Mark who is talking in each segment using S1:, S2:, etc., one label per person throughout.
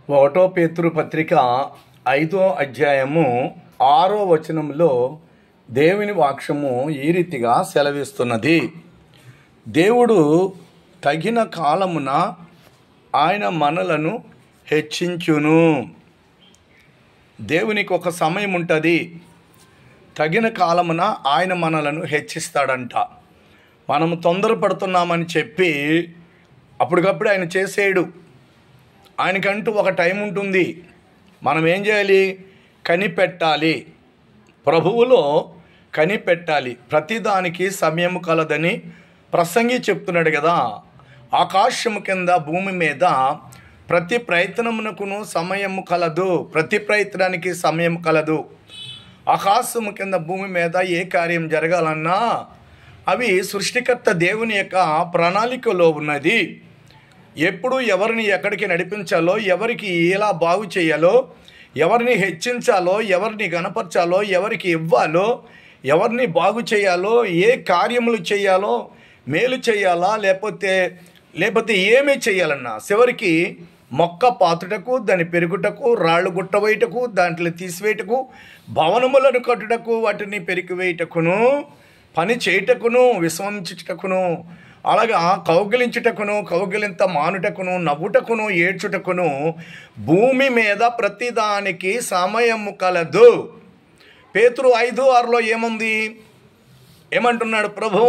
S1: ఒకటో పేతురు పత్రిక 5వ అధ్యాయము 6వ వచనంలో దేవుని వాక్యము ఈ రీతిగా సెలవిస్తున్నది. దేవుడు తగిన కాలమున ఆయన మనలను హెచ్చించును. దేవునికి ఒక సమయం ఉంటుంది. తగిన కాలమున ఆయన మనలను హెచ్చిస్తాడంట. మనము తొందరపడుతున్నామని చెప్పి అప్పటికప్పుడు ఆయన చేసేయడు. ఆయనకంటూ ఒక టైం ఉంటుంది. మనం ఏం చేయాలి? కనిపెట్టాలి. ప్రభువులో కనిపెట్టాలి. ప్రతిదానికి సమయము కలదని ప్రసంగి చెప్తున్నాడు కదా. ఆకాశము కింద భూమి మీద ప్రతి ప్రయత్నమునకును సమయము కలదు. ప్రతి ప్రయత్నానికి సమయం కలదు. ఆకాశము కింద భూమి మీద ఏ కార్యం జరగాలన్నా అవి సృష్టికర్త దేవుని యొక్క ప్రణాళికలో ఉన్నది. ఎప్పుడు ఎవరిని ఎక్కడికి నడిపించాలో, ఎవరికి ఎలా బాగు చేయాలో, ఎవరిని హెచ్చించాలో, ఎవరిని గణపరచాలో, ఎవరికి ఇవ్వాలో, ఎవరిని బాగు చేయాలో, ఏ కార్యములు చేయాలో, మేలు చేయాలా లేకపోతే ఏమి చేయాలన్నా చివరికి మొక్క పాతుటకు, దాని పెరుగుటకు, రాళ్ళు గుట్టవేయటకు, దాంట్లో తీసివేయటకు, భవనములను కట్టుటకు, వాటిని పెరికివేయటకును, పని చేయుటకును, విశ్రమించుటకును, అలాగా కౌగిలించుటకును, కౌగిలింత మానుటకును, నవ్వుటకును, ఏడ్చుటకును భూమి మీద ప్రతిదానికి సమయము కలదు. పేతురు 5:6లో ఏముంది? ఏమంటున్నాడు ప్రభు?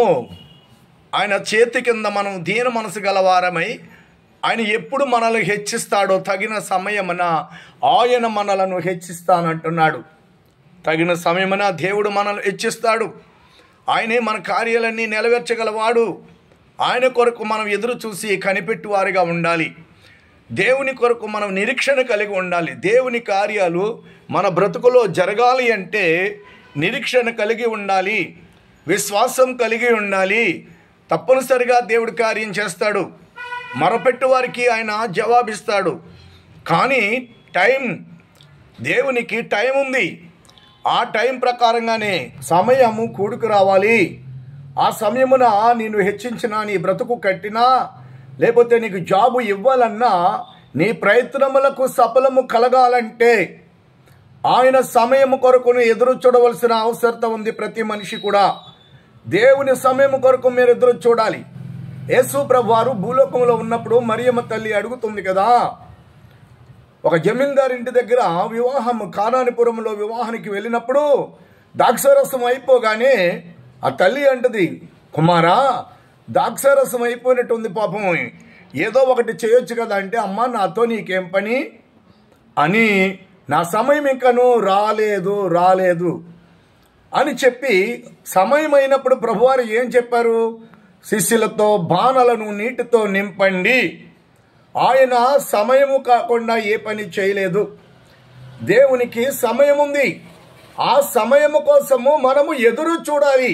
S1: ఆయన చేతి కింద మనం దీన మనసు గలవారమై ఆయన ఎప్పుడు మనల్ని హెచ్చిస్తాడో తగిన సమయమున ఆయన మనలను హెచ్చిస్తానంటున్నాడు. తగిన సమయమున దేవుడు మనల్ని హెచ్చిస్తాడు. ఆయనే మన కార్యాలన్నీ నెరవేర్చగలవాడు. ఆయన కొరకు మనం ఎదురు చూసి కనిపెట్టువారిగా ఉండాలి. దేవుని కొరకు మనం నిరీక్షణ కలిగి ఉండాలి. దేవుని కార్యాలు మన బ్రతుకులో జరగాలి అంటే నిరీక్షణ కలిగి ఉండాలి, విశ్వాసం కలిగి ఉండాలి. తప్పనిసరిగా దేవుడు కార్యం చేస్తాడు. మొరపెట్టు వారికి ఆయన జవాబిస్తాడు. కానీ దేవునికి టైం ఉంది. ఆ టైం ప్రకారంగానే సమయము కూడుకు రావాలి. ఆ సమయమున నేను హెచ్చించినా, నీ బ్రతుకు కట్టినా, లేకపోతే నీకు జాబు ఇవ్వాలన్నా, నీ ప్రయత్నములకు సఫలము కలగాలంటే ఆయన సమయము కొరకును ఎదురు చూడవలసిన అవసరత ఉంది. ప్రతి మనిషి కూడా దేవుని సమయం కొరకు మీరు ఎదురు చూడాలి. యేసు ప్రభు వారు భూలోకంలో ఉన్నప్పుడు మరియమ్మ తల్లి అడుగుతుంది కదా, ఒక జమీందారు ఇంటి దగ్గర కానానిపురంలో వివాహానికి వెళ్ళినప్పుడు ద్రాక్షారసం అయిపోగానే ఆ తల్లి అంటది, కుమారా, ద్రాక్షారసం అయిపోయినట్టుంది, పాపం ఏదో ఒకటి చేయొచ్చు కదా అంటే, అమ్మ నాతో నీకేం పని అని, నా సమయం ఇంకను రాలేదు అని చెప్పి సమయం అయినప్పుడు ప్రభువారు ఏం చెప్పారు? శిష్యులతో బాణలను నీటితో నింపండి. ఆయన సమయము కాకుండా ఏ పని చేయలేదు. దేవునికి సమయం ఉంది. ఆ సమయము కోసము మనము ఎదురు చూడాలి.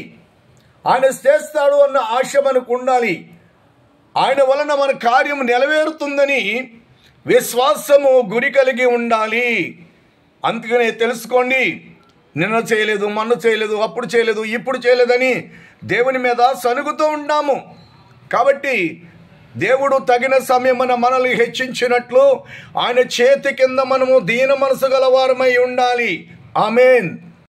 S1: ఆయన చేస్తాడు అన్న ఆశ మనకు ఉండాలి. ఆయన వలన మన కార్యం నెరవేరుతుందని విశ్వాసము గురి కలిగి ఉండాలి. అందుకనే తెలుసుకోండి, నిన్న చేయలేదు, మొన్న చేయలేదు, అప్పుడు చేయలేదు, ఇప్పుడు చేయలేదని దేవుని మీద సనుగుతూ ఉంటాము. కాబట్టి దేవుడు తగిన సమయమున మనల్ని హెచ్చించినట్లు ఆయన చేతి కింద మనము దీన మనసు గలవారమై ఉండాలి. ఆమేన్.